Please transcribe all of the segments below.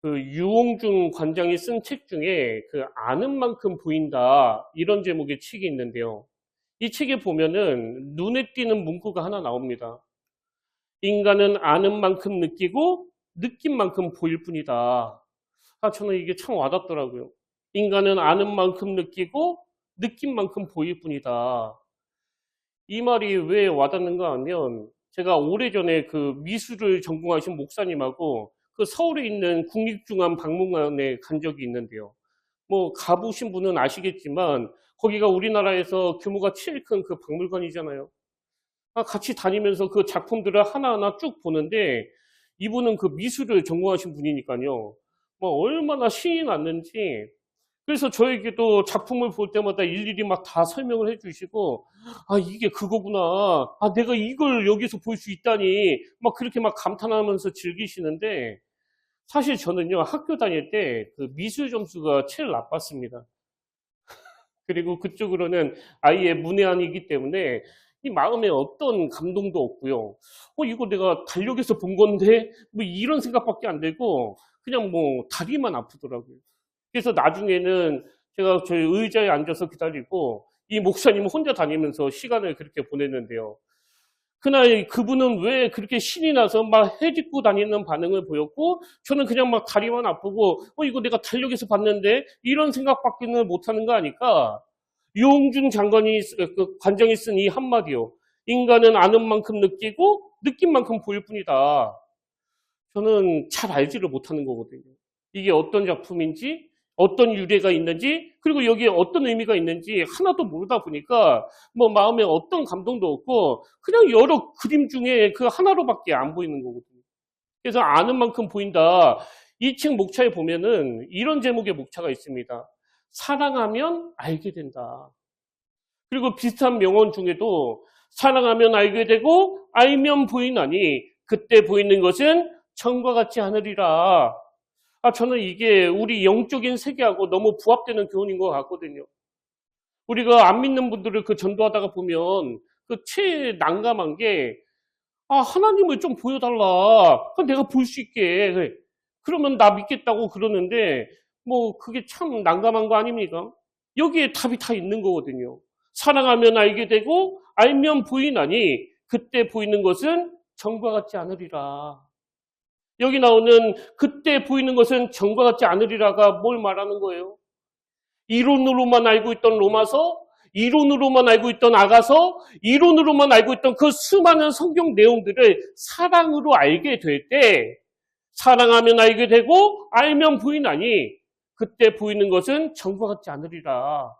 그 유홍준 관장이 쓴 책 중에 그 아는 만큼 보인다 이런 제목의 책이 있는데요. 이 책에 보면은 눈에 띄는 문구가 하나 나옵니다. 인간은 아는 만큼 느끼고 느낀 만큼 보일 뿐이다. 저는 이게 참 와닿더라고요. 인간은 아는 만큼 느끼고 느낀 만큼 보일 뿐이다. 이 말이 왜 와닿는가 하면 제가 오래전에 그 미술을 전공하신 목사님하고 그 서울에 있는 국립중앙박물관에 간 적이 있는데요. 뭐 가보신 분은 아시겠지만 거기가 우리나라에서 규모가 제일 큰 그 박물관이잖아요. 같이 다니면서 그 작품들을 하나하나 쭉 보는데 이분은 그 미술을 전공하신 분이니까요. 뭐 얼마나 신이 났는지 그래서 저에게도 작품을 볼 때마다 일일이 막 다 설명을 해주시고 이게 그거구나. 내가 이걸 여기서 볼 수 있다니 막 그렇게 막 감탄하면서 즐기시는데 사실 저는요 학교 다닐 때 그 미술 점수가 제일 나빴습니다. 그리고 그쪽으로는 아예 문외한이기 때문에 이 마음에 어떤 감동도 없고요. 이거 내가 달력에서 본 건데 뭐 이런 생각밖에 안 들고 그냥 뭐 다리만 아프더라고요. 그래서 나중에는 제가 저희 의자에 앉아서 기다리고 이 목사님은 혼자 다니면서 시간을 그렇게 보냈는데요. 그날 그분은 왜 그렇게 신이 나서 막 헤집고 다니는 반응을 보였고 저는 그냥 막 다리만 아프고 이거 내가 달력에서 봤는데 이런 생각밖에는 못하는 거 아니까 유홍준 관장이 쓴 이 한마디요. 인간은 아는 만큼 느끼고 느낀 만큼 보일 뿐이다. 저는 잘 알지를 못하는 거거든요. 이게 어떤 작품인지 어떤 유래가 있는지 그리고 여기에 어떤 의미가 있는지 하나도 모르다 보니까 뭐 마음에 어떤 감동도 없고 그냥 여러 그림 중에 그 하나로밖에 안 보이는 거거든요. 그래서 아는 만큼 보인다. 이 책 목차에 보면은 이런 제목의 목차가 있습니다. 사랑하면 알게 된다. 그리고 비슷한 명언 중에도 사랑하면 알게 되고 알면 보이나니 그때 보이는 것은 전과 같지 않으리라. 저는 이게 우리 영적인 세계하고 너무 부합되는 교훈인 것 같거든요. 우리가 안 믿는 분들을 그 전도하다가 보면 그 제일 난감한 게 하나님을 좀 보여달라. 그럼 내가 볼 수 있게. 그래. 그러면 나 믿겠다고 그러는데 뭐 그게 참 난감한 거 아닙니까? 여기에 답이 다 있는 거거든요. 사랑하면 알게 되고 알면 보이나니 그때 보이는 것은 전과 같지 않으리라. 여기 나오는 그때 보이는 것은 전과 같지 않으리라가 뭘 말하는 거예요? 이론으로만 알고 있던 로마서, 이론으로만 알고 있던 아가서, 이론으로만 알고 있던 그 수많은 성경 내용들을 사랑으로 알게 될 때 사랑하면 알게 되고 알면 보이나니 그때 보이는 것은 전과 같지 않으리라.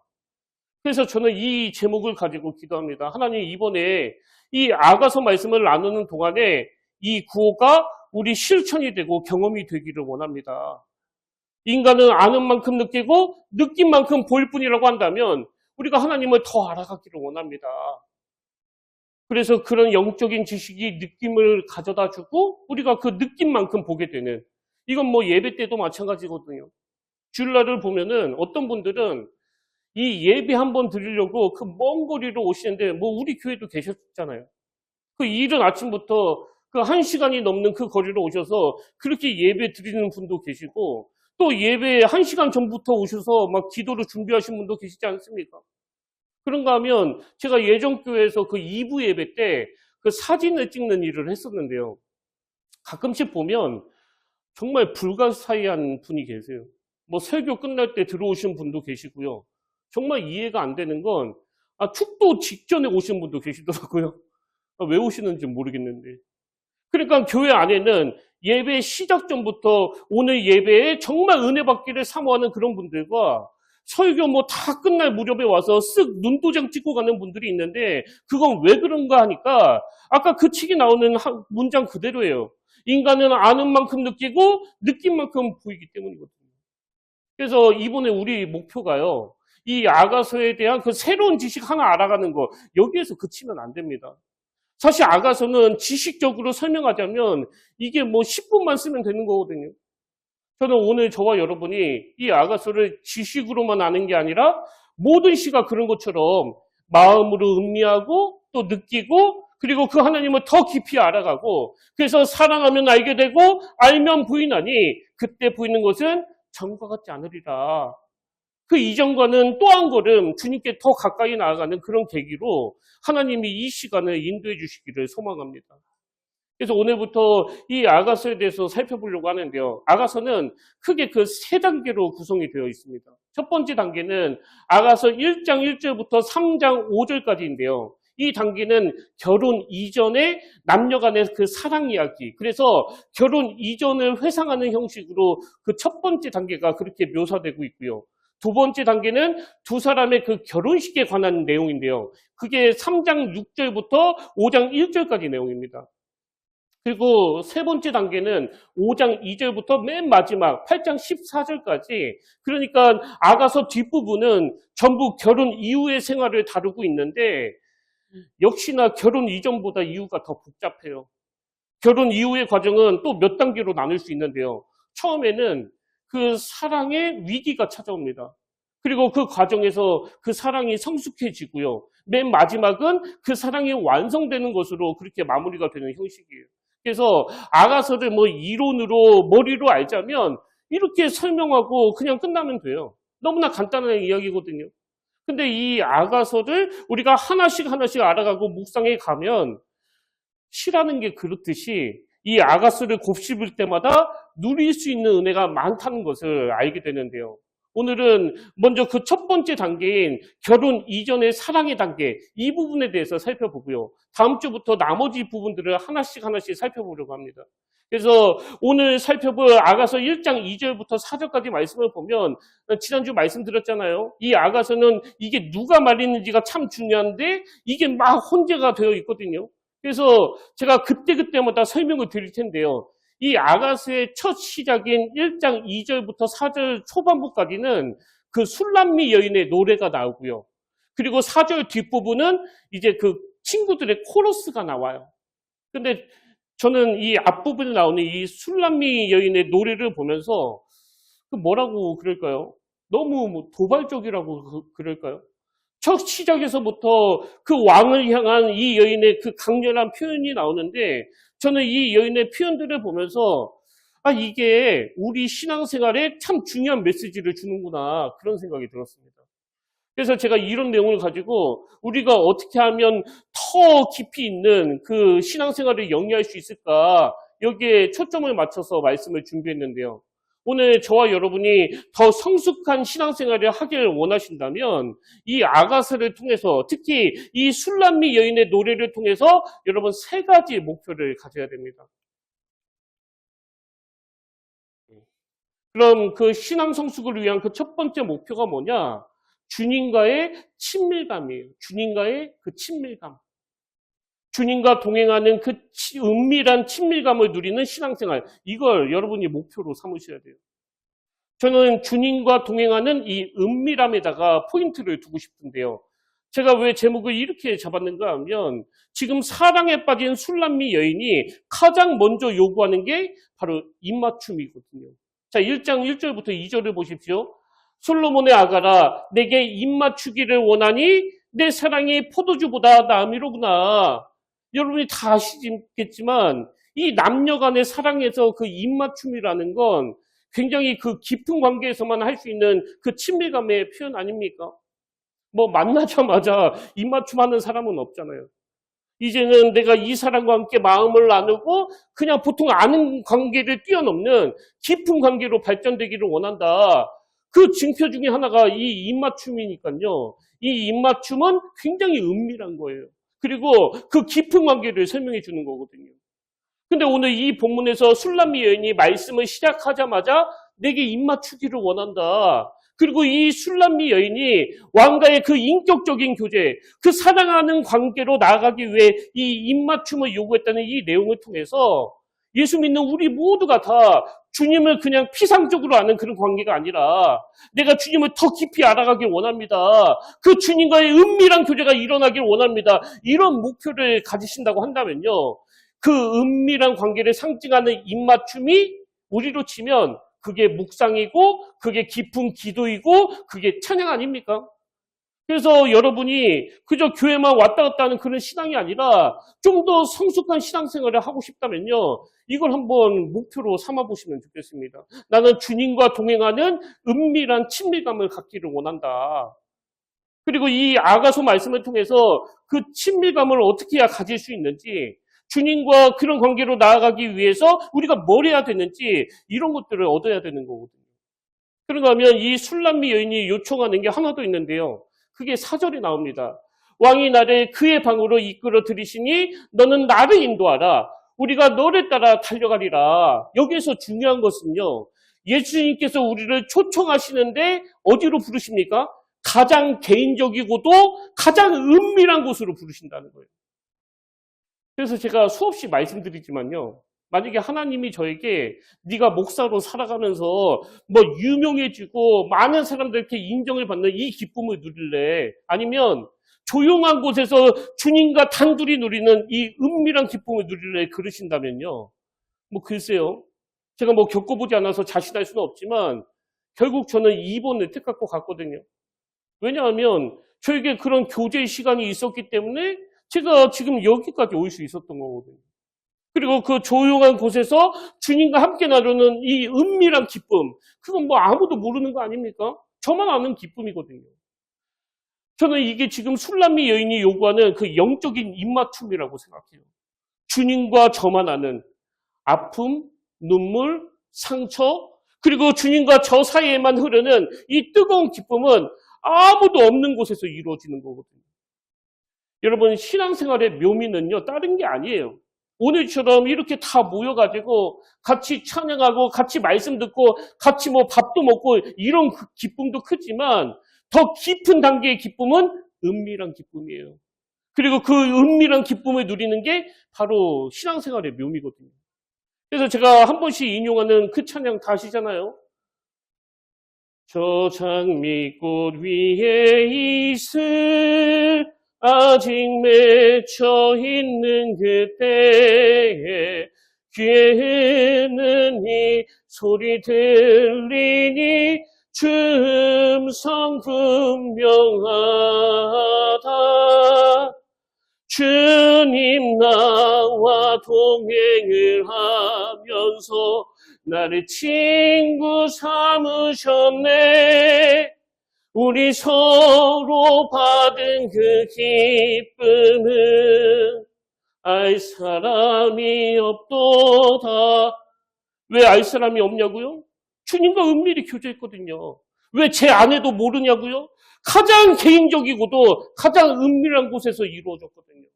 그래서 저는 이 제목을 가지고 기도합니다. 하나님 이번에 이 아가서 말씀을 나누는 동안에 이 구호가 우리 실천이 되고 경험이 되기를 원합니다. 인간은 아는 만큼 느끼고 느낀 만큼 보일 뿐이라고 한다면 우리가 하나님을 더 알아가기를 원합니다. 그래서 그런 영적인 지식이 느낌을 가져다 주고 우리가 그 느낌만큼 보게 되는 이건 뭐 예배 때도 마찬가지거든요. 주일날을 보면은 어떤 분들은 이 예배 한번 드리려고 그 먼 거리로 오시는데 뭐 우리 교회도 계셨잖아요. 그 이른 아침부터 그 1시간이 넘는 그 거리로 오셔서 그렇게 예배 드리는 분도 계시고 또 예배 1시간 전부터 오셔서 막 기도를 준비하신 분도 계시지 않습니까? 그런가 하면 제가 예전 교회에서 그 2부 예배 때 그 사진을 찍는 일을 했었는데요. 가끔씩 보면 정말 불가사의한 분이 계세요. 뭐 설교 끝날 때 들어오신 분도 계시고요. 정말 이해가 안 되는 건 축도 직전에 오신 분도 계시더라고요. 왜 오시는지 모르겠는데. 그러니까 교회 안에는 예배 시작 전부터 오늘 예배에 정말 은혜 받기를 사모하는 그런 분들과 설교 뭐 다 끝날 무렵에 와서 쓱 눈도장 찍고 가는 분들이 있는데 그건 왜 그런가 하니까 아까 그 책이 나오는 문장 그대로예요. 인간은 아는 만큼 느끼고 느낀 만큼 보이기 때문이거든요. 그래서 이번에 우리 목표가요. 이 아가서에 대한 그 새로운 지식 하나 알아가는 거 여기에서 그치면 안 됩니다. 사실 아가서는 지식적으로 설명하자면 이게 뭐 10분만 쓰면 되는 거거든요. 저는 오늘 저와 여러분이 이 아가서를 지식으로만 아는 게 아니라 모든 시가 그런 것처럼 마음으로 음미하고 또 느끼고 그리고 그 하나님을 더 깊이 알아가고 그래서 사랑하면 알게 되고 알면 부인하니 그때 보이는 것은 전과 같지 않으리라. 그 이전과는 또 한 걸음 주님께 더 가까이 나아가는 그런 계기로 하나님이 이 시간을 인도해 주시기를 소망합니다. 그래서 오늘부터 이 아가서에 대해서 살펴보려고 하는데요. 아가서는 크게 그 세 단계로 구성이 되어 있습니다. 첫 번째 단계는 아가서 1장 1절부터 3장 5절까지인데요. 이 단계는 결혼 이전의 남녀 간의 그 사랑 이야기. 그래서 결혼 이전을 회상하는 형식으로 그 첫 번째 단계가 그렇게 묘사되고 있고요. 두 번째 단계는 두 사람의 그 결혼식에 관한 내용인데요. 그게 3장 6절부터 5장 1절까지 내용입니다. 그리고 세 번째 단계는 5장 2절부터 맨 마지막 8장 14절까지, 그러니까 아가서 뒷부분은 전부 결혼 이후의 생활을 다루고 있는데 역시나 결혼 이전보다 이유가 더 복잡해요. 결혼 이후의 과정은 또 몇 단계로 나눌 수 있는데요. 처음에는 그 사랑의 위기가 찾아옵니다. 그리고 그 과정에서 그 사랑이 성숙해지고요. 맨 마지막은 그 사랑이 완성되는 것으로 그렇게 마무리가 되는 형식이에요. 그래서 아가서를 뭐 이론으로 머리로 알자면 이렇게 설명하고 그냥 끝나면 돼요. 너무나 간단한 이야기거든요. 근데 이 아가서를 우리가 하나씩 하나씩 알아가고 묵상해 가면 시라는 게 그렇듯이 이 아가서를 곱씹을 때마다 누릴 수 있는 은혜가 많다는 것을 알게 되는데요. 오늘은 먼저 그 첫 번째 단계인 결혼 이전의 사랑의 단계, 이 부분에 대해서 살펴보고요. 다음 주부터 나머지 부분들을 하나씩 하나씩 살펴보려고 합니다. 그래서 오늘 살펴볼 아가서 1장 2절부터 4절까지 말씀을 보면 지난주 말씀드렸잖아요. 이 아가서는 이게 누가 말했는지가 참 중요한데 이게 막 혼재가 되어 있거든요. 그래서 제가 그때그때마다 설명을 드릴 텐데요. 이 아가서의 첫 시작인 1장 2절부터 4절 초반부까지는 그 술람미 여인의 노래가 나오고요. 그리고 4절 뒷부분은 이제 그 친구들의 코러스가 나와요. 근데 저는 이 앞부분에 나오는 이 술람미 여인의 노래를 보면서 그 뭐라고 그럴까요? 너무 도발적이라고 그럴까요? 첫 시작에서부터 그 왕을 향한 이 여인의 그 강렬한 표현이 나오는데 저는 이 여인의 표현들을 보면서 이게 우리 신앙생활에 참 중요한 메시지를 주는구나 그런 생각이 들었습니다. 그래서 제가 이런 내용을 가지고 우리가 어떻게 하면 더 깊이 있는 그 신앙생활을 영위할 수 있을까 여기에 초점을 맞춰서 말씀을 준비했는데요. 오늘 저와 여러분이 더 성숙한 신앙생활을 하길 원하신다면 이 아가서를 통해서 특히 이 술람미 여인의 노래를 통해서 여러분 세 가지 목표를 가져야 됩니다. 그럼 그 신앙 성숙을 위한 그 첫 번째 목표가 뭐냐? 주님과의 친밀감이에요. 주님과의 그 친밀감. 주님과 동행하는 그 은밀한 친밀감을 누리는 신앙생활. 이걸 여러분이 목표로 삼으셔야 돼요. 저는 주님과 동행하는 이 은밀함에다가 포인트를 두고 싶은데요. 제가 왜 제목을 이렇게 잡았는가 하면 지금 사랑에 빠진 술람미 여인이 가장 먼저 요구하는 게 바로 입맞춤이거든요. 자, 1장 1절부터 2절을 보십시오. 솔로몬의 아가라 내게 입맞추기를 원하니 내 사랑이 포도주보다 나음이로구나. 여러분이 다 아시겠지만 이 남녀 간의 사랑에서 그 입맞춤이라는 건 굉장히 그 깊은 관계에서만 할 수 있는 그 친밀감의 표현 아닙니까? 뭐 만나자마자 입맞춤하는 사람은 없잖아요. 이제는 내가 이 사람과 함께 마음을 나누고 그냥 보통 아는 관계를 뛰어넘는 깊은 관계로 발전되기를 원한다. 그 징표 중에 하나가 이 입맞춤이니까요. 이 입맞춤은 굉장히 은밀한 거예요. 그리고 그 깊은 관계를 설명해 주는 거거든요. 근데 오늘 이 본문에서 술람미 여인이 말씀을 시작하자마자 내게 입맞추기를 원한다. 그리고 이 술람미 여인이 왕과의 그 인격적인 교제, 그 사랑하는 관계로 나아가기 위해 이 입맞춤을 요구했다는 이 내용을 통해서 예수 믿는 우리 모두가 다 주님을 그냥 피상적으로 아는 그런 관계가 아니라 내가 주님을 더 깊이 알아가길 원합니다. 그 주님과의 은밀한 교제가 일어나길 원합니다. 이런 목표를 가지신다고 한다면요. 그 은밀한 관계를 상징하는 입맞춤이 우리로 치면 그게 묵상이고 그게 깊은 기도이고 그게 찬양 아닙니까? 그래서 여러분이 그저 교회만 왔다 갔다 하는 그런 신앙이 아니라 좀 더 성숙한 신앙생활을 하고 싶다면요. 이걸 한번 목표로 삼아보시면 좋겠습니다. 나는 주님과 동행하는 은밀한 친밀감을 갖기를 원한다. 그리고 이 아가서 말씀을 통해서 그 친밀감을 어떻게 해야 가질 수 있는지, 주님과 그런 관계로 나아가기 위해서 우리가 뭘 해야 되는지 이런 것들을 얻어야 되는 거거든요. 그런가 하면 이 술람미 여인이 요청하는 게 하나 더 있는데요. 그게 4절에 나옵니다. 왕이 나를 그의 방으로 이끌어 들이시니 너는 나를 인도하라. 우리가 너를 따라 달려가리라. 여기에서 중요한 것은요. 예수님께서 우리를 초청하시는데 어디로 부르십니까? 가장 개인적이고도 가장 은밀한 곳으로 부르신다는 거예요. 그래서 제가 수없이 말씀드리지만요. 만약에 하나님이 저에게 네가 목사로 살아가면서 뭐 유명해지고 많은 사람들께 인정을 받는 이 기쁨을 누릴래? 아니면 조용한 곳에서 주님과 단둘이 누리는 이 은밀한 기쁨을 누릴래? 그러신다면요. 뭐 글쎄요. 제가 뭐 겪어보지 않아서 자신할 수는 없지만 결국 저는 2번을 택할 것 같거든요. 왜냐하면 저에게 그런 교제 시간이 있었기 때문에 제가 지금 여기까지 올 수 있었던 거거든요. 그리고 그 조용한 곳에서 주님과 함께 나누는 이 은밀한 기쁨, 그건 뭐 아무도 모르는 거 아닙니까? 저만 아는 기쁨이거든요. 저는 이게 지금 술람미 여인이 요구하는 그 영적인 입맞춤이라고 생각해요. 주님과 저만 아는 아픔, 눈물, 상처, 그리고 주님과 저 사이에만 흐르는 이 뜨거운 기쁨은 아무도 없는 곳에서 이루어지는 거거든요. 여러분, 신앙생활의 묘미는요, 다른 게 아니에요. 오늘처럼 이렇게 다 모여가지고 같이 찬양하고 같이 말씀 듣고 같이 뭐 밥도 먹고 이런 그 기쁨도 크지만 더 깊은 단계의 기쁨은 은밀한 기쁨이에요. 그리고 그 은밀한 기쁨을 누리는 게 바로 신앙생활의 묘미거든요. 그래서 제가 한 번씩 인용하는 그 찬양 다 아시잖아요. 저 장미꽃 위에 있을 아직 맺혀 있는 그때에 귀에는 이 소리 들리니 주 음성 분명하다. 주님 나와 동행을 하면서 나를 친구 삼으셨네. 우리 서로 받은 그 기쁨은 알 사람이 없도다. 왜 알 사람이 없냐고요? 주님과 은밀히 교제했거든요. 왜 제 아내도 모르냐고요? 가장 개인적이고도 가장 은밀한 곳에서 이루어졌거든요.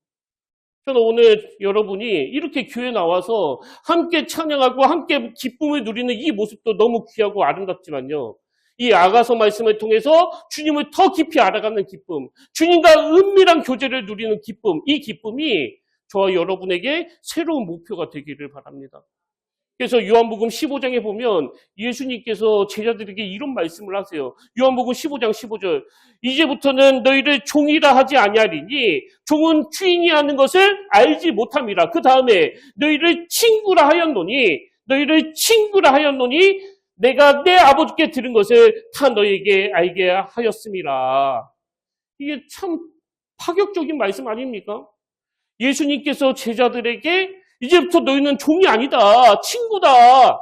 저는 오늘 여러분이 이렇게 교회 나와서 함께 찬양하고 함께 기쁨을 누리는 이 모습도 너무 귀하고 아름답지만요. 이 아가서 말씀을 통해서 주님을 더 깊이 알아가는 기쁨, 주님과 은밀한 교제를 누리는 기쁨, 이 기쁨이 저와 여러분에게 새로운 목표가 되기를 바랍니다. 그래서 요한복음 15장에 보면 예수님께서 제자들에게 이런 말씀을 하세요. 요한복음 15장 15절. 이제부터는 너희를 종이라 하지 아니하리니 종은 주인이 하는 것을 알지 못함이라. 그 다음에 너희를 친구라 하였노니 내가 내 아버지께 들은 것을 다 너희에게 알게 하였음이라. 이게 참 파격적인 말씀 아닙니까? 예수님께서 제자들에게 이제부터 너희는 종이 아니다. 친구다.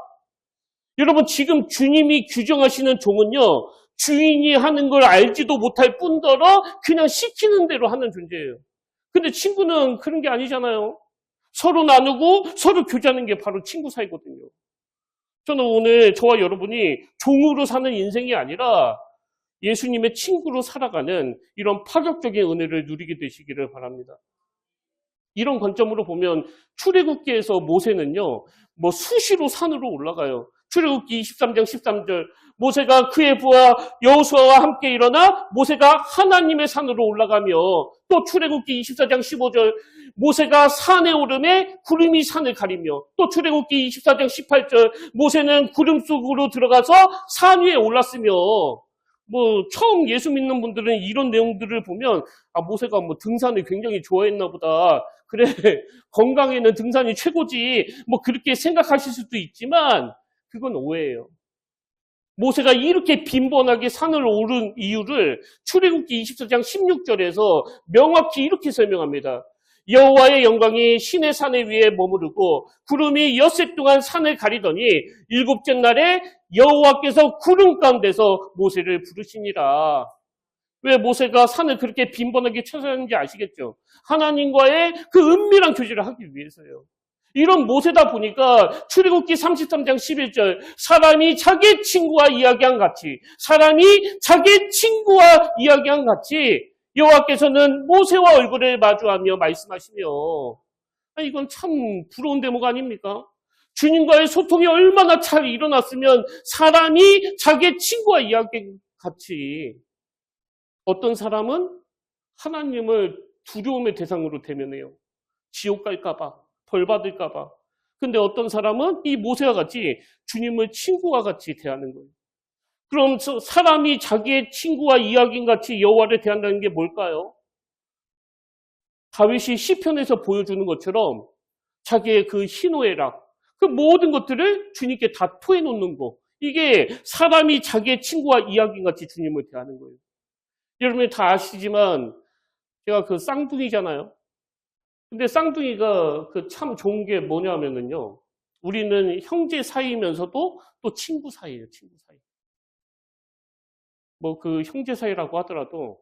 여러분, 지금 주님이 규정하시는 종은요, 주인이 하는 걸 알지도 못할 뿐더러 그냥 시키는 대로 하는 존재예요. 근데 친구는 그런 게 아니잖아요. 서로 나누고 서로 교제하는 게 바로 친구 사이거든요. 저는 오늘 저와 여러분이 종으로 사는 인생이 아니라 예수님의 친구로 살아가는 이런 파격적인 은혜를 누리게 되시기를 바랍니다. 이런 관점으로 보면 출애굽기에서 모세는요, 뭐 수시로 산으로 올라가요. 출애굽기 23장 13절, 모세가 그의 부하 여호수아와 함께 일어나 모세가 하나님의 산으로 올라가며, 또 출애굽기 24장 15절, 모세가 산에 오르매 구름이 산을 가리며, 또 출애굽기 24장 18절, 모세는 구름 속으로 들어가서 산 위에 올랐으며, 뭐 처음 예수 믿는 분들은 이런 내용들을 보면 모세가 뭐 등산을 굉장히 좋아했나 보다. 그래, 건강에는 등산이 최고지. 뭐 그렇게 생각하실 수도 있지만 그건 오해예요. 모세가 이렇게 빈번하게 산을 오른 이유를 출애굽기 24장 16절에서 명확히 이렇게 설명합니다. 여호와의 영광이 신의 산에 위에 머무르고 구름이 엿새 동안 산을 가리더니 일곱째 날에 여호와께서 구름 가운데서 모세를 부르시니라. 왜 모세가 산을 그렇게 빈번하게 찾아가는지 아시겠죠? 하나님과의 그 은밀한 교제를 하기 위해서요. 이런 모세다 보니까 출애굽기 33장 11절 사람이 자기 친구와 이야기한 같이 사람이 자기 친구와 이야기한 같이 여호와께서는 모세와 얼굴을 마주하며 말씀하시며 이건 참 부러운 대목 아닙니까? 주님과의 소통이 얼마나 잘 일어났으면 사람이 자기 친구와 이야기한 같이 어떤 사람은 하나님을 두려움의 대상으로 대면해요. 지옥 갈까봐, 벌 받을까봐. 근데 어떤 사람은 이 모세와 같이 주님을 친구와 같이 대하는 거예요. 그럼 사람이 자기의 친구와 이야기인 같이 여호와를 대한다는 게 뭘까요? 다윗이 시편에서 보여주는 것처럼 자기의 그 희노애락, 그 모든 것들을 주님께 다 토해놓는 거. 이게 사람이 자기의 친구와 이야기인 같이 주님을 대하는 거예요. 여러분이 다 아시지만 제가 그 쌍둥이잖아요. 근데 쌍둥이가 그 참 좋은 게 뭐냐면은요. 우리는 형제 사이면서도 또 친구 사이예요, 친구 사이. 뭐 그 형제 사이라고 하더라도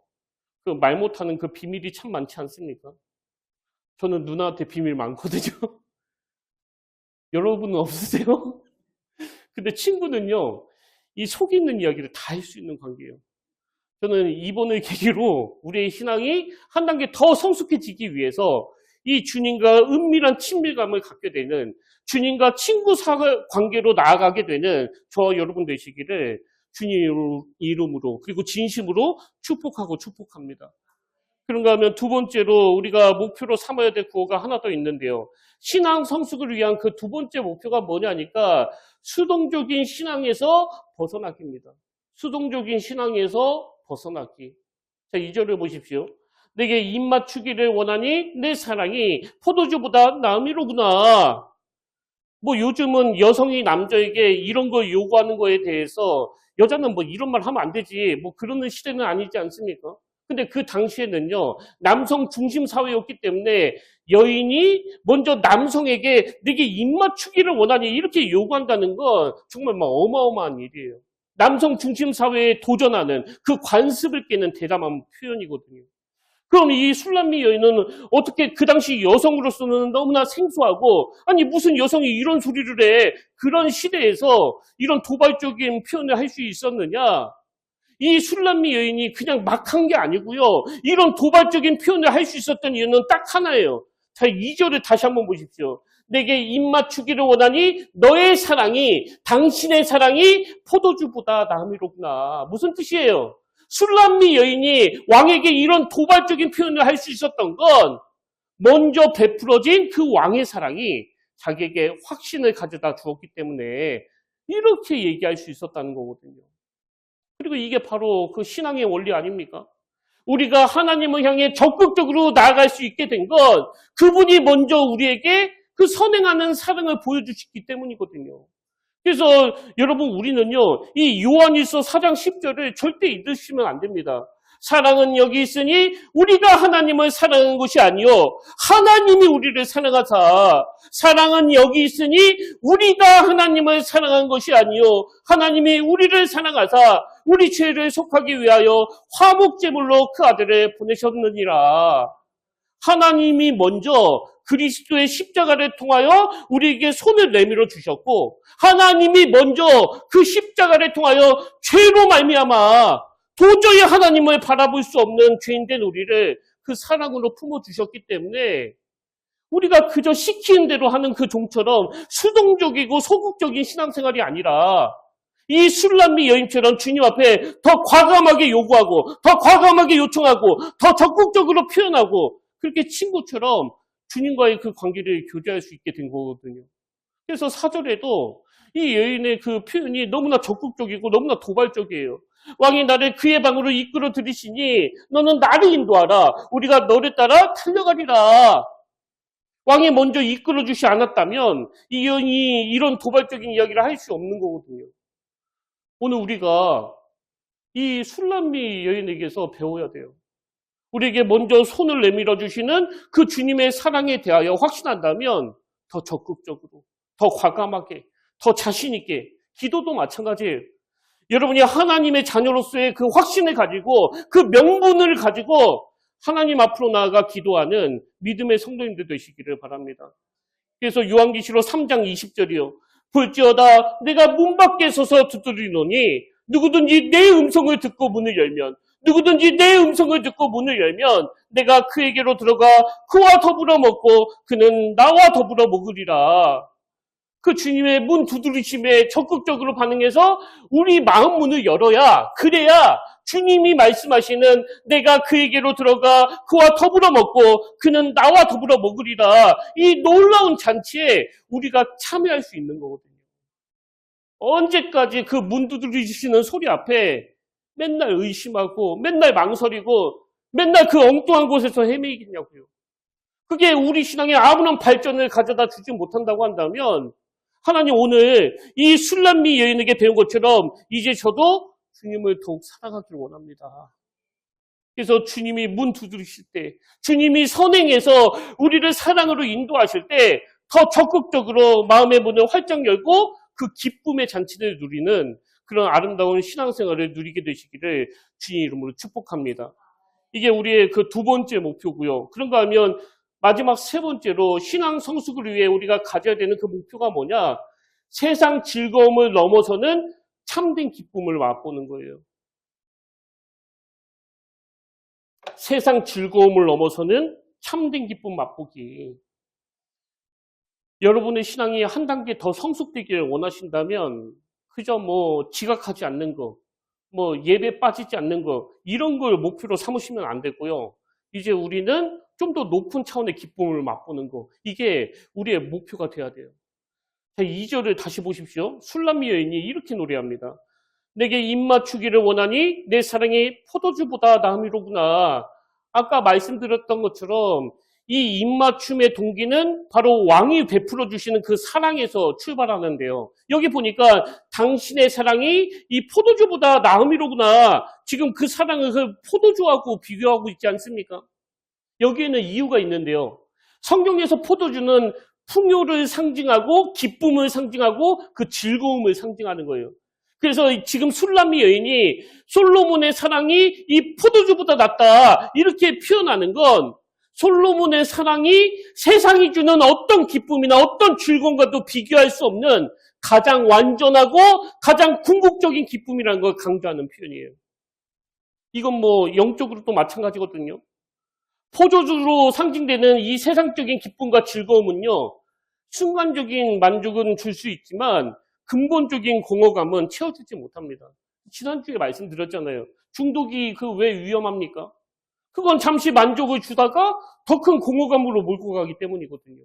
그 말 못하는 그 비밀이 참 많지 않습니까? 저는 누나한테 비밀 많거든요. 여러분은 없으세요? 근데 친구는요, 이 속 있는 이야기를 다 할 수 있는 관계예요. 저는 이번을 계기로 우리의 신앙이 한 단계 더 성숙해지기 위해서 이 주님과 은밀한 친밀감을 갖게 되는 주님과 친구 관계로 나아가게 되는 저와 여러분 되시기를 주님 이름으로 그리고 진심으로 축복합니다. 그런가 하면 두 번째로 우리가 목표로 삼아야 될 구호가 하나 더 있는데요. 신앙 성숙을 위한 그 두 번째 목표가 뭐냐니까 수동적인 신앙에서 벗어나기입니다. 수동적인 신앙에서 벗어나기. 자, 2절을 보십시오. 내게 입맞추기를 원하니 내 사랑이 포도주보다 나음이로구나. 뭐 요즘은 여성이 남자에게 이런 거 요구하는 거에 대해서 여자는 뭐 이런 말 하면 안 되지. 뭐 그러는 시대는 아니지 않습니까? 근데 그 당시에는요, 남성 중심 사회였기 때문에 여인이 먼저 남성에게 내게 입맞추기를 원하니 이렇게 요구한다는 건 정말 막 어마어마한 일이에요. 남성 중심 사회에 도전하는 그 관습을 깨는 대담한 표현이거든요. 그럼 이 술람미 여인은 어떻게 그 당시 여성으로서는 너무나 생소하고 아니 무슨 여성이 이런 소리를 해. 그런 시대에서 이런 도발적인 표현을 할 수 있었느냐. 이 술람미 여인이 그냥 막 한 게 아니고요. 이런 도발적인 표현을 할 수 있었던 이유는 딱 하나예요. 자, 2절을 다시 한번 보십시오. 내게 입맞추기를 원하니 너의 사랑이 당신의 사랑이 포도주보다 나음이로구나. 무슨 뜻이에요? 술람미 여인이 왕에게 이런 도발적인 표현을 할 수 있었던 건 먼저 베풀어진 그 왕의 사랑이 자기에게 확신을 가져다 주었기 때문에 이렇게 얘기할 수 있었다는 거거든요. 그리고 이게 바로 그 신앙의 원리 아닙니까? 우리가 하나님을 향해 적극적으로 나아갈 수 있게 된 건 그분이 먼저 우리에게 그 선행하는 사랑을 보여주시기 때문이거든요. 그래서 여러분 우리는요, 이 요한일서 4장 10절을 절대 잊으시면 안 됩니다. 사랑은 여기 있으니 우리가 하나님을 사랑한 것이 아니요 하나님이 우리를 사랑하사. 사랑은 여기 있으니 우리가 하나님을 사랑한 것이 아니요 하나님이 우리를 사랑하사 우리 죄를 속하기 위하여 화목제물로 그 아들을 보내셨느니라. 하나님이 먼저 그리스도의 십자가를 통하여 우리에게 손을 내밀어 주셨고 하나님이 먼저 그 십자가를 통하여 죄로 말미암아 도저히 하나님을 바라볼 수 없는 죄인된 우리를 그 사랑으로 품어주셨기 때문에 우리가 그저 시키는 대로 하는 그 종처럼 수동적이고 소극적인 신앙생활이 아니라 이 술람미 여인처럼 주님 앞에 더 과감하게 요구하고 더 과감하게 요청하고 더 적극적으로 표현하고 그렇게 친구처럼 주님과의 그 관계를 교제할 수 있게 된 거거든요. 그래서 4절에도 이 여인의 그 표현이 너무나 적극적이고 너무나 도발적이에요. 왕이 나를 그의 방으로 이끌어 들이시니 너는 나를 인도하라. 우리가 너를 따라 달려가리라. 왕이 먼저 이끌어 주시 않았다면 이 여인이 이런 도발적인 이야기를 할 수 없는 거거든요. 오늘 우리가 이 술람미 여인에게서 배워야 돼요. 우리에게 먼저 손을 내밀어 주시는 그 주님의 사랑에 대하여 확신한다면 더 적극적으로, 더 과감하게, 더 자신 있게, 기도도 마찬가지예요. 여러분이 하나님의 자녀로서의 그 확신을 가지고 그 명분을 가지고 하나님 앞으로 나아가 기도하는 믿음의 성도님들 되시기를 바랍니다. 그래서 요한계시록 3장 20절이요. 볼지어다 내가 문 밖에 서서 두드리노니 누구든지 내 음성을 듣고 문을 열면 누구든지 내 음성을 듣고 문을 열면 내가 그에게로 들어가 그와 더불어 먹고 그는 나와 더불어 먹으리라. 그 주님의 문 두드리심에 적극적으로 반응해서 우리 마음 문을 열어야, 그래야 주님이 말씀하시는 내가 그에게로 들어가 그와 더불어 먹고 그는 나와 더불어 먹으리라, 이 놀라운 잔치에 우리가 참여할 수 있는 거거든요. 언제까지 그 문 두드리시는 소리 앞에 맨날 의심하고 맨날 망설이고 맨날 그 엉뚱한 곳에서 헤매이겠냐고요. 그게 우리 신앙에 아무런 발전을 가져다 주지 못한다고 한다면 하나님 오늘 이 술람미 여인에게 배운 것처럼 이제 저도 주님을 더욱 사랑하기를 원합니다. 그래서 주님이 문 두드리실 때, 주님이 선행해서 우리를 사랑으로 인도하실 때 더 적극적으로 마음의 문을 활짝 열고 그 기쁨의 잔치를 누리는 그런 아름다운 신앙생활을 누리게 되시기를 주님 이름으로 축복합니다. 이게 우리의 그 두 번째 목표고요. 그런가 하면 마지막 세 번째로 신앙 성숙을 위해 우리가 가져야 되는 그 목표가 뭐냐? 세상 즐거움을 넘어서는 참된 기쁨을 맛보는 거예요. 세상 즐거움을 넘어서는 참된 기쁨 맛보기. 여러분의 신앙이 한 단계 더 성숙되기를 원하신다면 그저 지각하지 않는 거, 예배 빠지지 않는 거, 이런 걸 목표로 삼으시면 안 되고요. 이제 우리는 좀 더 높은 차원의 기쁨을 맛보는 거, 이게 우리의 목표가 돼야 돼요. 자, 2절을 다시 보십시오. 술람미 여인이 이렇게 노래합니다. 내게 입맞추기를 원하니 내 사랑이 포도주보다 나음이로구나. 아까 말씀드렸던 것처럼 이 입맞춤의 동기는 바로 왕이 베풀어 주시는 그 사랑에서 출발하는데요. 여기 보니까 당신의 사랑이 이 포도주보다 나음이로구나. 지금 그 사랑을 그 포도주하고 비교하고 있지 않습니까? 여기에는 이유가 있는데요. 성경에서 포도주는 풍요를 상징하고 기쁨을 상징하고 그 즐거움을 상징하는 거예요. 그래서 지금 술람미 여인이 솔로몬의 사랑이 이 포도주보다 낫다 이렇게 표현하는 건 솔로몬의 사랑이 세상이 주는 어떤 기쁨이나 어떤 즐거움과도 비교할 수 없는 가장 완전하고 가장 궁극적인 기쁨이라는 걸 강조하는 표현이에요. 이건 영적으로 또 마찬가지거든요. 포도주로 상징되는 이 세상적인 기쁨과 즐거움은요, 순간적인 만족은 줄 수 있지만 근본적인 공허감은 채워주지 못합니다. 지난주에 말씀드렸잖아요. 중독이 왜 위험합니까? 그건 잠시 만족을 주다가 더 큰 공허감으로 몰고 가기 때문이거든요.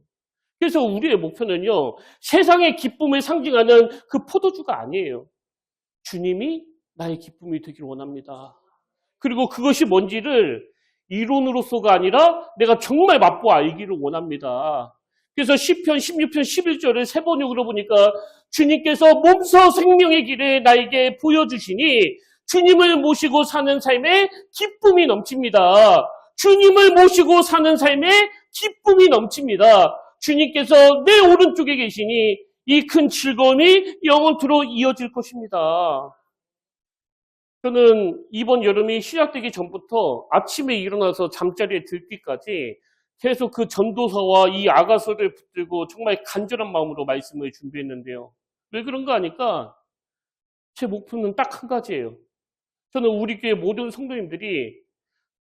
그래서 우리의 목표는요, 세상의 기쁨을 상징하는 그 포도주가 아니에요. 주님이 나의 기쁨이 되길 원합니다. 그리고 그것이 뭔지를 이론으로서가 아니라 내가 정말 맛보 알기를 원합니다. 그래서 시편 16편 11절을 세 번역으로 보니까 주님께서 몸소 생명의 길을 나에게 보여주시니 주님을 모시고 사는 삶에 기쁨이 넘칩니다. 주님을 모시고 사는 삶에 기쁨이 넘칩니다. 주님께서 내 오른쪽에 계시니 이 큰 즐거움이 영원토록 이어질 것입니다. 저는 이번 여름이 시작되기 전부터 아침에 일어나서 잠자리에 들기까지 계속 그 전도서와 이 아가서를 붙들고 정말 간절한 마음으로 말씀을 준비했는데요. 왜 그런가 하니까 제 목표는 딱 한 가지예요. 저는 우리 교회 모든 성도님들이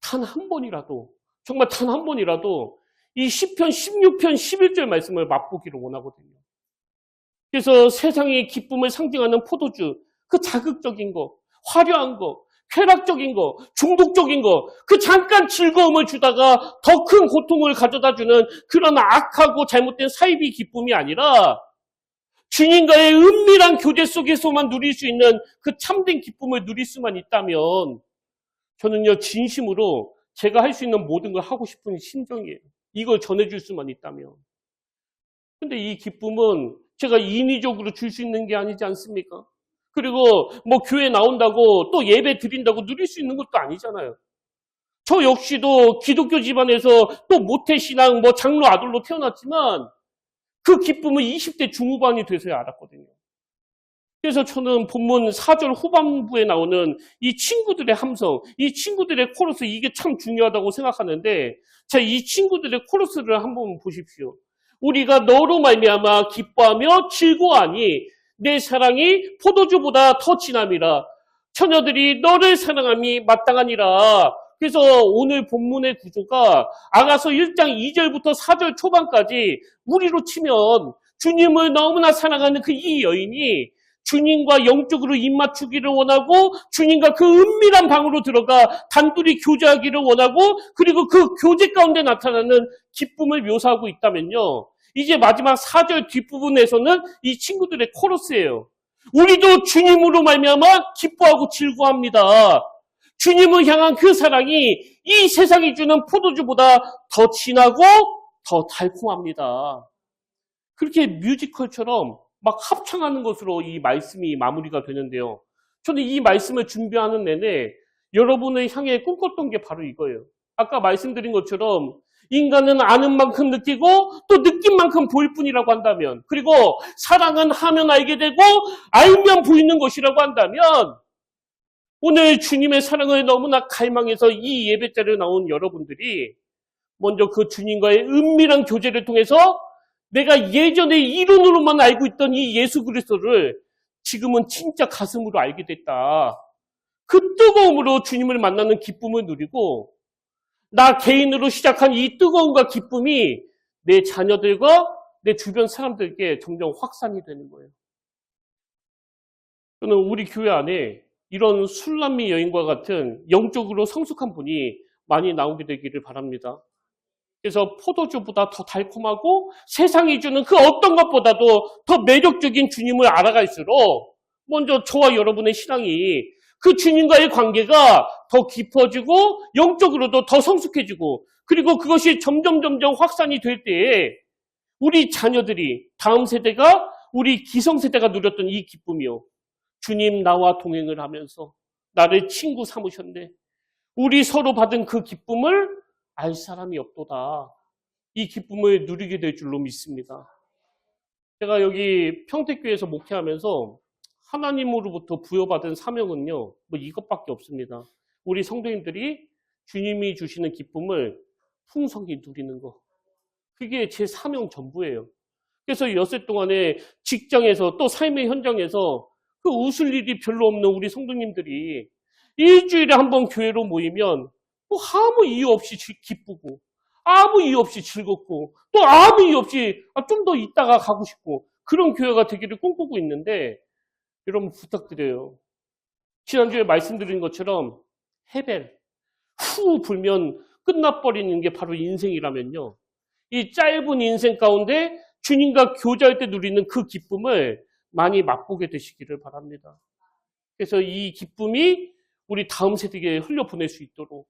단 한 번이라도, 정말 단 한 번이라도 이 시편 16편 11절 말씀을 맛보기를 원하거든요. 그래서 세상의 기쁨을 상징하는 포도주, 그 자극적인 거, 화려한 거, 쾌락적인 거, 중독적인 거, 그 잠깐 즐거움을 주다가 더 큰 고통을 가져다주는 그런 악하고 잘못된 사이비 기쁨이 아니라 주님과의 은밀한 교제 속에서만 누릴 수 있는 그 참된 기쁨을 누릴 수만 있다면 저는요, 진심으로 제가 할 수 있는 모든 걸 하고 싶은 심정이에요. 이걸 전해줄 수만 있다면. 근데 이 기쁨은 제가 인위적으로 줄 수 있는 게 아니지 않습니까? 그리고 뭐 교회 나온다고 또 예배 드린다고 누릴 수 있는 것도 아니잖아요. 저 역시도 기독교 집안에서 또 모태신앙 뭐 장로 아들로 태어났지만 그 기쁨을 20대 중후반이 돼서야 알았거든요. 그래서 저는 본문 4절 후반부에 나오는 이 친구들의 함성, 이 친구들의 코러스, 이게 참 중요하다고 생각하는데, 자, 이 친구들의 코러스를 한번 보십시오. 우리가 너로 말미암아 기뻐하며 즐거워하니 내 사랑이 포도주보다 더 진함이라. 처녀들이 너를 사랑함이 마땅하니라. 그래서 오늘 본문의 구조가 아가서 1장 2절부터 4절 초반까지 우리로 치면 주님을 너무나 사랑하는 그 이 여인이 주님과 영적으로 입맞추기를 원하고 주님과 그 은밀한 방으로 들어가 단둘이 교제하기를 원하고 그리고 그 교제 가운데 나타나는 기쁨을 묘사하고 있다면요. 이제 마지막 4절 뒷부분에서는 이 친구들의 코러스예요. 우리도 주님으로 말미암아 기뻐하고 즐거워합니다. 주님을 향한 그 사랑이 이 세상이 주는 포도주보다 더 진하고 더 달콤합니다. 그렇게 뮤지컬처럼 막 합창하는 것으로 이 말씀이 마무리가 되는데요. 저는 이 말씀을 준비하는 내내 여러분을 향해 꿈꿨던 게 바로 이거예요. 아까 말씀드린 것처럼 인간은 아는 만큼 느끼고 또 느낀 만큼 보일 뿐이라고 한다면, 그리고 사랑은 하면 알게 되고 알면 보이는 것이라고 한다면, 오늘 주님의 사랑을 너무나 갈망해서 이 예배자리에 나온 여러분들이 먼저 그 주님과의 은밀한 교제를 통해서 내가 예전에 이론으로만 알고 있던 이 예수 그리스도를 지금은 진짜 가슴으로 알게 됐다. 그 뜨거움으로 주님을 만나는 기쁨을 누리고 나 개인으로 시작한 이 뜨거움과 기쁨이 내 자녀들과 내 주변 사람들께 점점 확산이 되는 거예요. 저는 우리 교회 안에 이런 술람미 여인과 같은 영적으로 성숙한 분이 많이 나오게 되기를 바랍니다. 그래서 포도주보다 더 달콤하고 세상이 주는 그 어떤 것보다도 더 매력적인 주님을 알아갈수록 먼저 저와 여러분의 신앙이 그 주님과의 관계가 더 깊어지고 영적으로도 더 성숙해지고 그리고 그것이 점점 확산이 될 때에 우리 자녀들이 다음 세대가 우리 기성세대가 누렸던 이 기쁨이요. 주님 나와 동행을 하면서 나를 친구 삼으셨네. 우리 서로 받은 그 기쁨을 알 사람이 없도다. 이 기쁨을 누리게 될 줄로 믿습니다. 제가 여기 평택교회에서 목회하면서 하나님으로부터 부여받은 사명은요, 뭐 이것밖에 없습니다. 우리 성도님들이 주님이 주시는 기쁨을 풍성히 누리는 거. 그게 제 사명 전부예요. 그래서 엿새 동안에 직장에서 또 삶의 현장에서 그 웃을 일이 별로 없는 우리 성도님들이 일주일에 한 번 교회로 모이면 뭐 아무 이유 없이 기쁘고 아무 이유 없이 즐겁고 또 아무 이유 없이 좀 더 있다가 가고 싶고 그런 교회가 되기를 꿈꾸고 있는데 여러분 부탁드려요. 지난주에 말씀드린 것처럼 헤벨 후 불면 끝나버리는 게 바로 인생이라면요. 이 짧은 인생 가운데 주님과 교제할 때 누리는 그 기쁨을 많이 맛보게 되시기를 바랍니다. 그래서 이 기쁨이 우리 다음 세대에 흘려보낼 수 있도록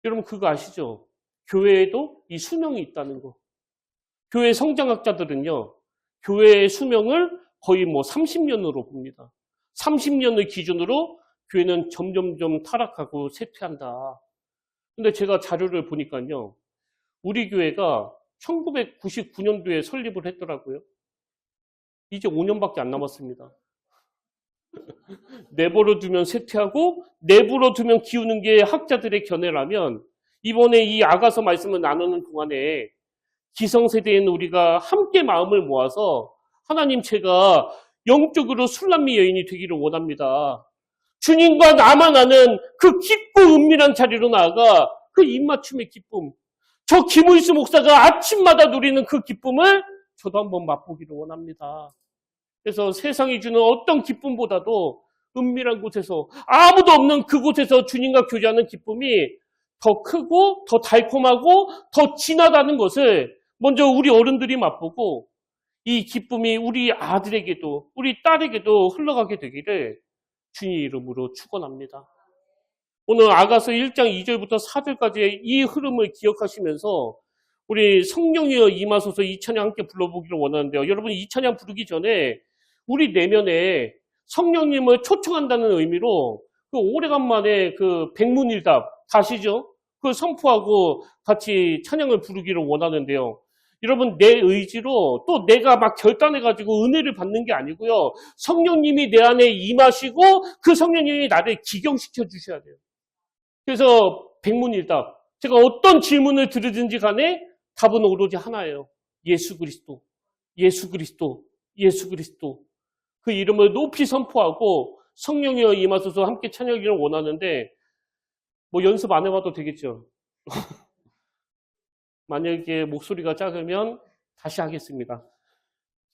여러분 그거 아시죠? 교회에도 이 수명이 있다는 거. 교회 성장학자들은요. 교회의 수명을 거의 뭐 30년으로 봅니다. 30년을 기준으로 교회는 점점 타락하고 쇠퇴한다. 근데 제가 자료를 보니까요. 우리 교회가 1999년도에 설립을 했더라고요. 이제 5년밖에 안 남았습니다. 내버려 두면 쇠퇴하고 내버려 두면 기우는 게 학자들의 견해라면 이번에 이 아가서 말씀을 나누는 동안에 기성세대인 우리가 함께 마음을 모아서 하나님 제가 영적으로 술람미 여인이 되기를 원합니다. 주님과 나만 아는 그 깊고 은밀한 자리로 나아가 그 입맞춤의 기쁨, 저 김의수 목사가 아침마다 누리는 그 기쁨을 저도 한번 맛보기를 원합니다. 그래서 세상이 주는 어떤 기쁨보다도 은밀한 곳에서 아무도 없는 그곳에서 주님과 교제하는 기쁨이 더 크고 더 달콤하고 더 진하다는 것을 먼저 우리 어른들이 맛보고 이 기쁨이 우리 아들에게도 우리 딸에게도 흘러가게 되기를 주님 이름으로 축원합니다. 오늘 아가서 1장 2절부터 4절까지의 이 흐름을 기억하시면서 우리 성령이여 임하소서 이 찬양 함께 불러보기를 원하는데요. 여러분 이 찬양 부르기 전에 우리 내면에 성령님을 초청한다는 의미로 그 오래간만에 그 백문일답 다시죠? 그 선포하고 같이 찬양을 부르기를 원하는데요. 여러분, 내 의지로 또 내가 막 결단해가지고 은혜를 받는 게 아니고요. 성령님이 내 안에 임하시고 그 성령님이 나를 기경시켜 주셔야 돼요. 그래서 백문일답. 제가 어떤 질문을 들으든지 간에 답은 오로지 하나예요. 예수 그리스도, 예수 그리스도, 예수 그리스도. 그 이름을 높이 선포하고 성령이여 임하소서 함께 찬양하기를 원하는데 뭐 연습 안 해봐도 되겠죠. 만약에 목소리가 작으면 다시 하겠습니다.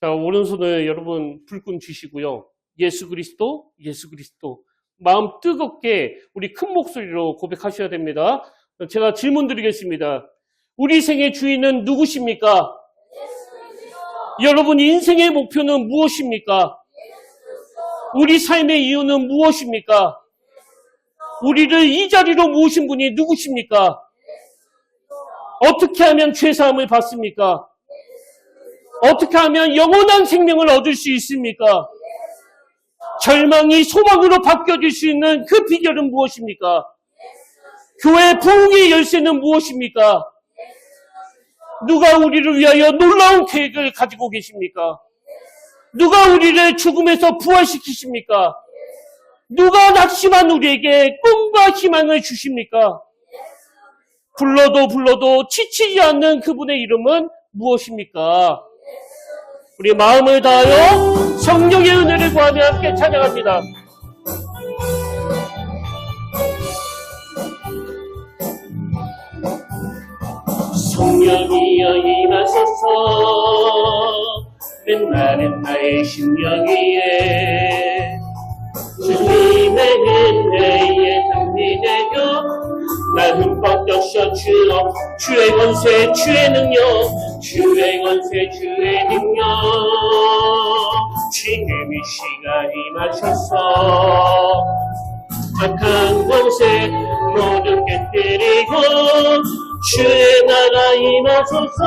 자, 오른손을 여러분 불끈 쥐시고요. 예수 그리스도, 예수 그리스도. 마음 뜨겁게 우리 큰 목소리로 고백하셔야 됩니다. 제가 질문 드리겠습니다. 우리 생의 주인은 누구십니까? 여러분 인생의 목표는 무엇입니까? 우리 삶의 이유는 무엇입니까? 우리를 이 자리로 모으신 분이 누구십니까? 어떻게 하면 죄사함을 받습니까? 어떻게 하면 영원한 생명을 얻을 수 있습니까? 절망이 소망으로 바뀌어질 수 있는 그 비결은 무엇입니까? 교회 부흥의 열쇠는 무엇입니까? 누가 우리를 위하여 놀라운 계획을 가지고 계십니까? 누가 우리를 죽음에서 부활시키십니까? 누가 낙심한 우리에게 꿈과 희망을 주십니까? 불러도 지치지 않는 그분의 이름은 무엇입니까? 우리 마음을 다하여 성령의 은혜를 구하며 함께 찬양합니다. 성령이여 임하소서 맨날은 나의 심령 위에 주님의 은혜에 담비되며 날 흠뻑 적셔 주어 주의 권세 주의 능력 주의 권세 주의 능력 지금 이 시간 임하셔서 악한 권세 모두 깨뜨리고 주의 나라 임하소서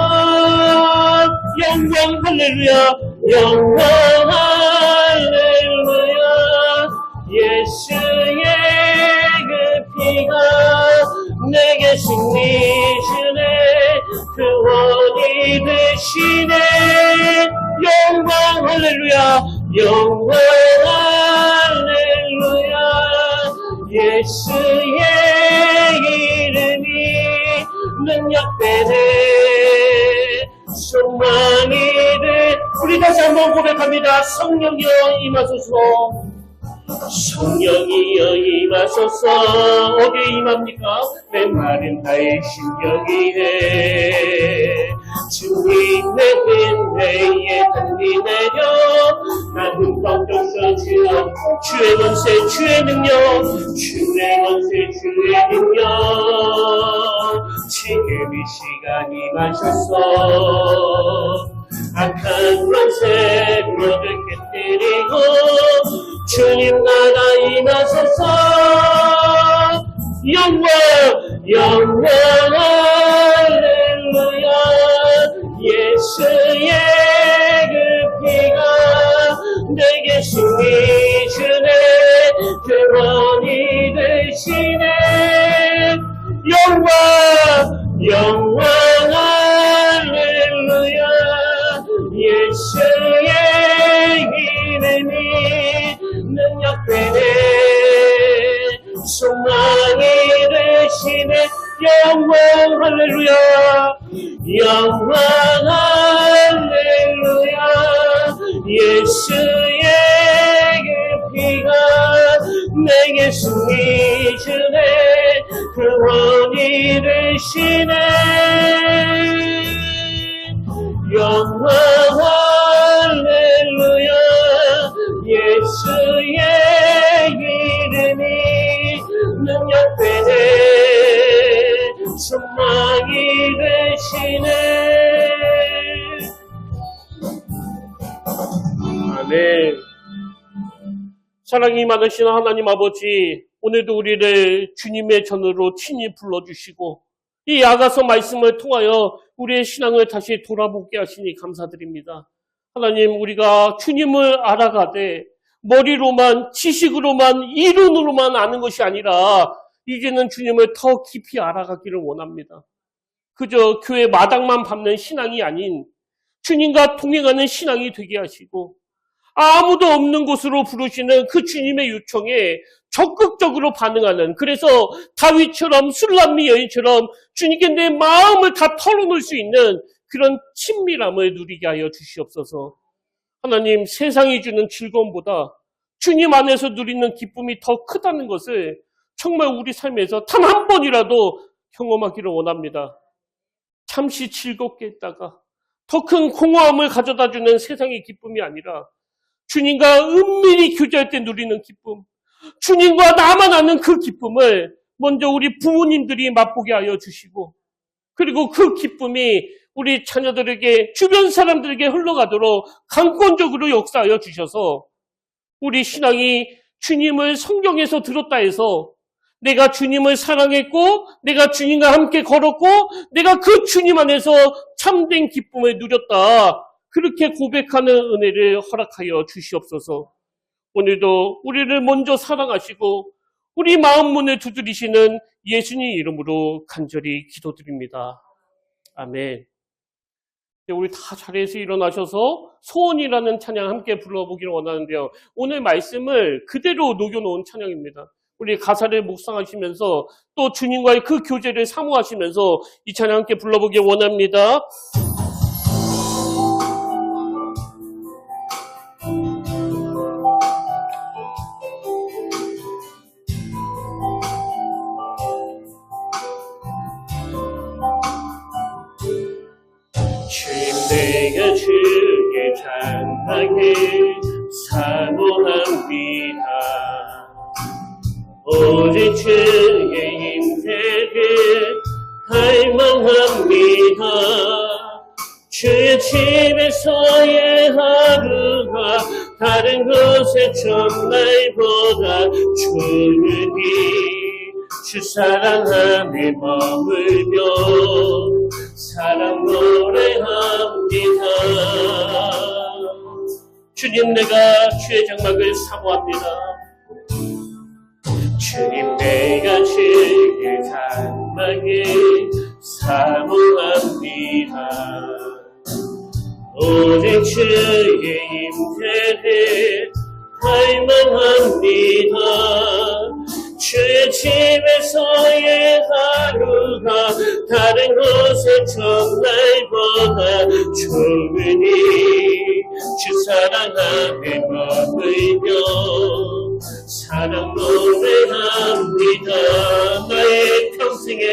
영광 할렐루야 영광 할렐루야 예수의 그 피가 내게 승리 주네 구원이 되시네 영광 할렐루야 영광 할렐루야 예수의 이름이 능력되네 소망이 돼 우리 다시 한번 고백합니다. 성령이여 임하소서 성령이여 임하소서 어디에 임합니까? 메마른 나의 심령 위에 주님의 은혜에 담비 내려 나 흠뻑 적셔 주어 주의 권세 주의 능력 주의 권세 주의 능력 지금 이 시간 임하셔서 악한 권세 모두 깨뜨리고 주님 나라 임하소서 영광 영광 할렐루야 예수의 그 피가 내게 승리 주네 구원이 되시네 영광 영광 할렐루야 예수의 이름이 능력되네 소망이 되시네 영광 할렐루야 영광 할렐루야 예수의 그 피가 내게 승리 주네 구원이 되시네 영광 할렐루야 예수의 이름이 능력되네 소망이 되시네 아멘. 사랑이 많으신 하나님 아버지 오늘도 우리를 주님의 전으로 친히 불러주시고 이 아가서 말씀을 통하여 우리의 신앙을 다시 돌아보게 하시니 감사드립니다. 하나님 우리가 주님을 알아가되 머리로만, 지식으로만, 이론으로만 아는 것이 아니라 이제는 주님을 더 깊이 알아가기를 원합니다. 그저 교회 마당만 밟는 신앙이 아닌 주님과 동행하는 신앙이 되게 하시고 아무도 없는 곳으로 부르시는 그 주님의 요청에 적극적으로 반응하는, 그래서 다윗처럼 술람미 여인처럼 주님께 내 마음을 다 털어놓을 수 있는 그런 친밀함을 누리게 하여 주시옵소서. 하나님, 세상이 주는 즐거움보다 주님 안에서 누리는 기쁨이 더 크다는 것을 정말 우리 삶에서 단 한 번이라도 경험하기를 원합니다. 잠시 즐겁게 있다가 더 큰 공허함을 가져다주는 세상의 기쁨이 아니라 주님과 은밀히 교제할 때 누리는 기쁨, 주님과 나만 아는 그 기쁨을 먼저 우리 부모님들이 맛보게 하여 주시고, 그리고 그 기쁨이 우리 자녀들에게, 주변 사람들에게 흘러가도록 강권적으로 역사하여 주셔서 우리 신앙이 주님을 성경에서 들었다 해서 내가 주님을 사랑했고 내가 주님과 함께 걸었고 내가 그 주님 안에서 참된 기쁨을 누렸다, 그렇게 고백하는 은혜를 허락하여 주시옵소서. 오늘도 우리를 먼저 사랑하시고 우리 마음 문을 두드리시는 예수님 이름으로 간절히 기도드립니다. 아멘. 우리 다 자리에서 일어나셔서 소원이라는 찬양 함께 불러보기를 원하는데요. 오늘 말씀을 그대로 녹여놓은 찬양입니다. 우리 가사를 묵상하시면서 또 주님과의 그 교제를 사모하시면서 이 찬양 함께 불러보기 원합니다. 내가 주의 찬양에 사모합니다. 오직 주의 임재를 갈망합니다. 주의 집에서의 하루가 다른 곳의 첫날보다 주님이 주 사랑함에 머물며 사랑 노래합니다. 주님, 내가 주의 장막을 사모합니다. 주님, 내가 주의 장막을 사모합니다. 오직 주의 임재를 갈망합니다. 주의 집에서의 하루가 다른 곳의 첫날보다 좋으니 주 사랑함에 머물며 사랑 노래합니다. 나의 평생에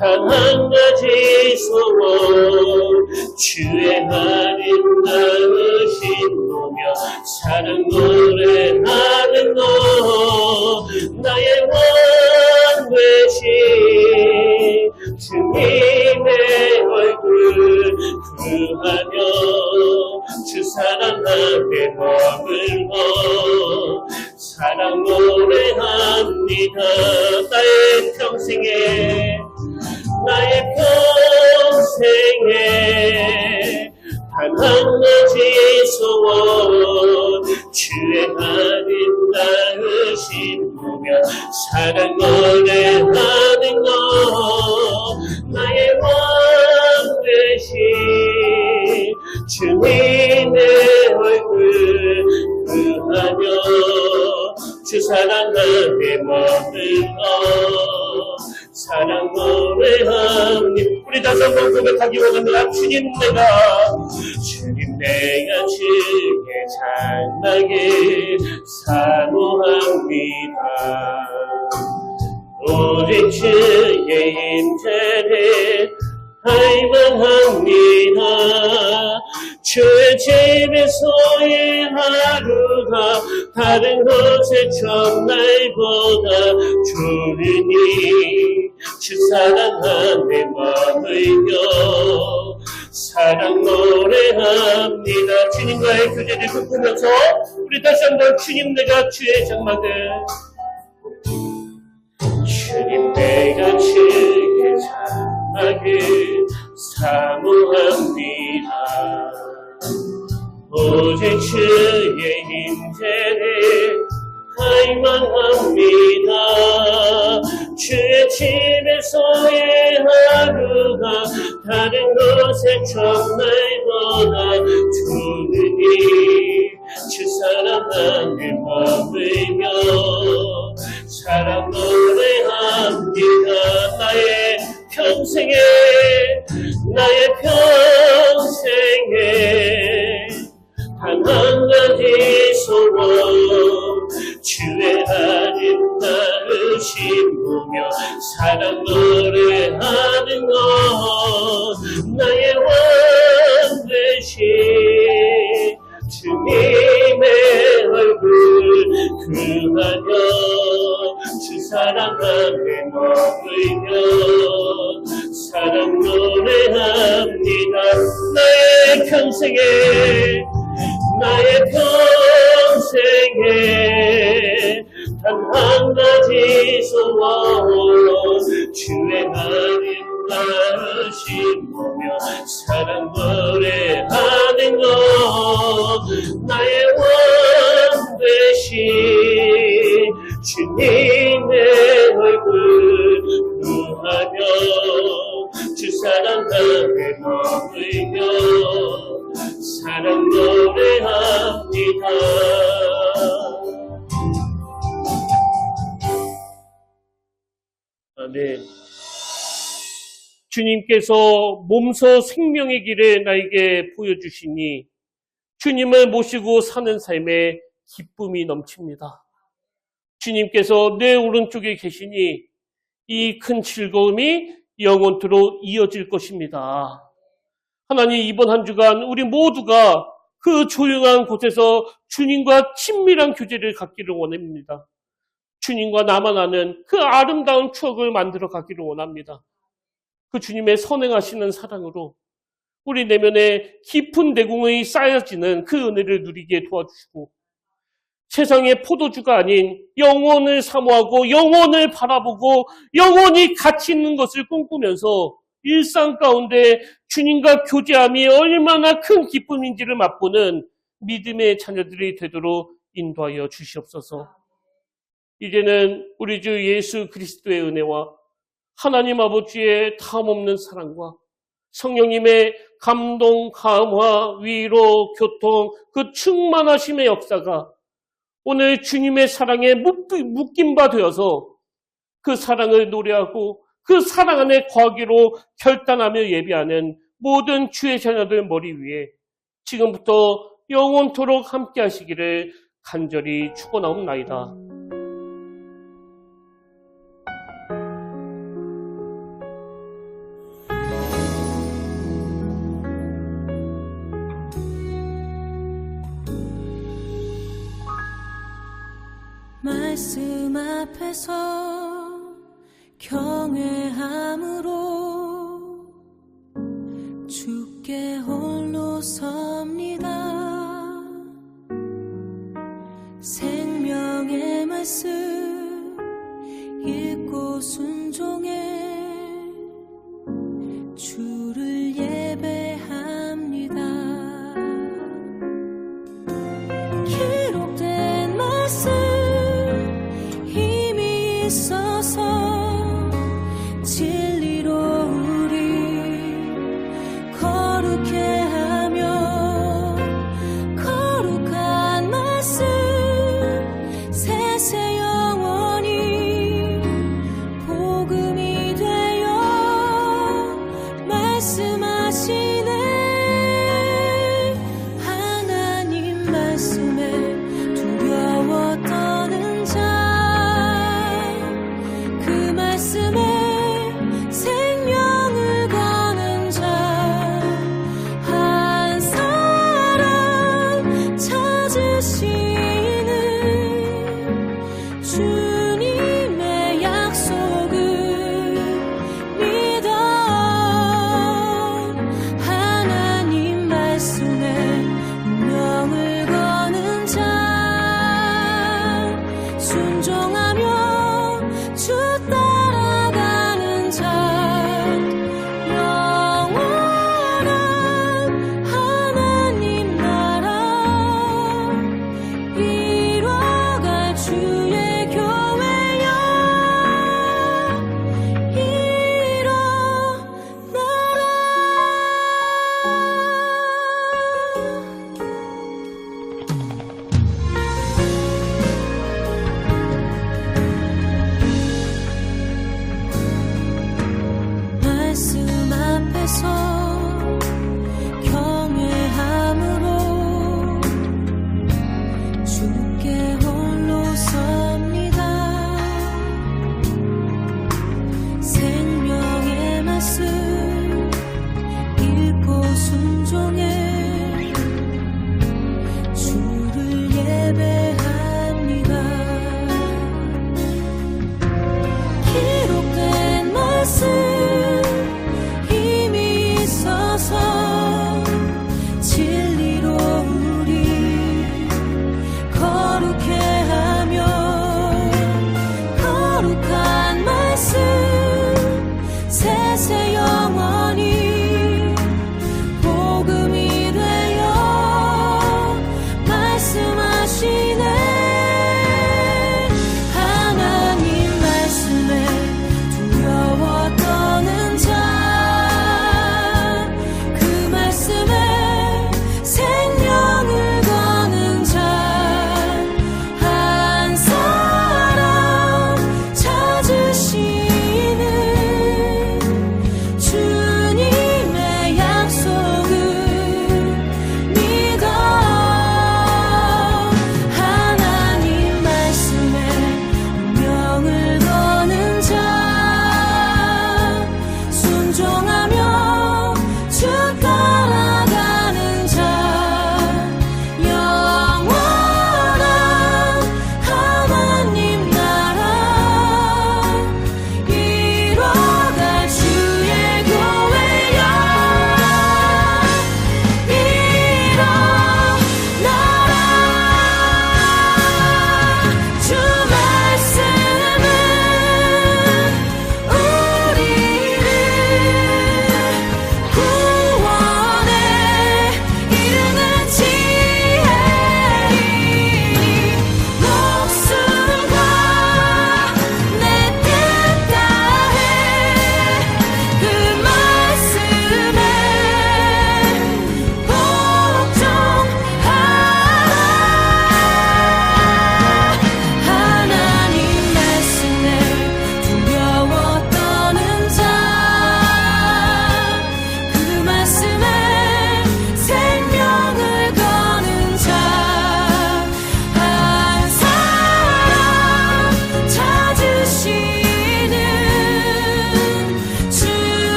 단 한 가지 소원, 주의 아름다우신 보며 사랑 노래하는 것, 나의 원 되신 주님의 얼굴 구하며 주 사랑함에 머물러 사랑 노래합니다. 나의 평생에 단 한 가지 소원, 주의 아름다우신 보며 사랑 노래하는 것, 나의 원 되신 주님의 얼굴 구하며 주 사랑함에 머물러 사랑 노래합니다. 우리 다시 한번 고백하기 원합니다. 주님, 내가 주의 장막에 사모합니다. 오직 주의 임재를 갈망합니다. 주의 집에서의 하루가 다른 곳의 첫날보다 좋으니 주 사랑함에 머물며 사랑 노래합니다. 주님과의 교제를 꿈꾸면서 우리 다시 한번 주님, 내가 주의 장막을, 주님, 내가 주의 장막을 사모합니다. 오직 주의 임재를 갈망합니다. 주의 집에서의 하루가 다른 곳에 정말보다 좋으니 주 사랑 안에 머물며 사랑 노래합니다. 나의 평생에 단 한 가지 소원 주의 아름다운 심으며 사랑 노래하는 것 나의 왕 되신 주님의 얼굴 구하며 주 사랑 안에 머물며 사랑 노래합니다. 나의 평생에 단 한 가지 소원 주의 아름다운 심으며 사랑 노래하는 것 나의 왕 되신 주님의 얼굴 구하며 주 사랑 안에 머물며 사랑 노래합니다. 아멘. 주님께서 몸소 생명의 길을 나에게 보여주시니 주님을 모시고 사는 삶에 기쁨이 넘칩니다. 주님께서 내 오른쪽에 계시니 이 큰 즐거움이 영원토록 이어질 것입니다. 하나님, 이번 한 주간 우리 모두가 그 조용한 곳에서 주님과 친밀한 교제를 갖기를 원합니다. 주님과 나만 아는 그 아름다운 추억을 만들어 가기를 원합니다. 그 주님의 선행하시는 사랑으로 우리 내면에 깊은 내공이 쌓여지는 그 은혜를 누리게 도와주시고 세상의 포도주가 아닌 영혼을 사모하고 영혼을 바라보고 영혼이 가치 있는 것을 꿈꾸면서 일상 가운데 주님과 교제함이 얼마나 큰 기쁨인지를 맛보는 믿음의 자녀들이 되도록 인도하여 주시옵소서. 이제는 우리 주 예수 그리스도의 은혜와 하나님 아버지의 다함없는 사랑과 성령님의 감동, 감화, 위로, 교통, 그 충만하심의 역사가 오늘 주님의 사랑에 묶인 바 되어서 그 사랑을 노래하고 그 사랑 안에 거하기로 결단하며 예비하는 모든 주의 자녀들 머리 위에 지금부터 영원토록 함께 하시기를 간절히 축원하옵나이다. 말씀 앞에서 경외함으로 주께 홀로 섭니다. 생명의 말씀 읽고 순종해 주를 예배합니다. 기록된 말씀 있어서 진리로 우리 거룩해 하며 앞에서 경외함으로 주께 홀로 섭니다. 생명의 말씀 읽고 순종해 주를 예배합니다. 기록된 말씀 힘이 있어서 진리로 우리 거룩해 하며 거룩한 말씀 세세 영원히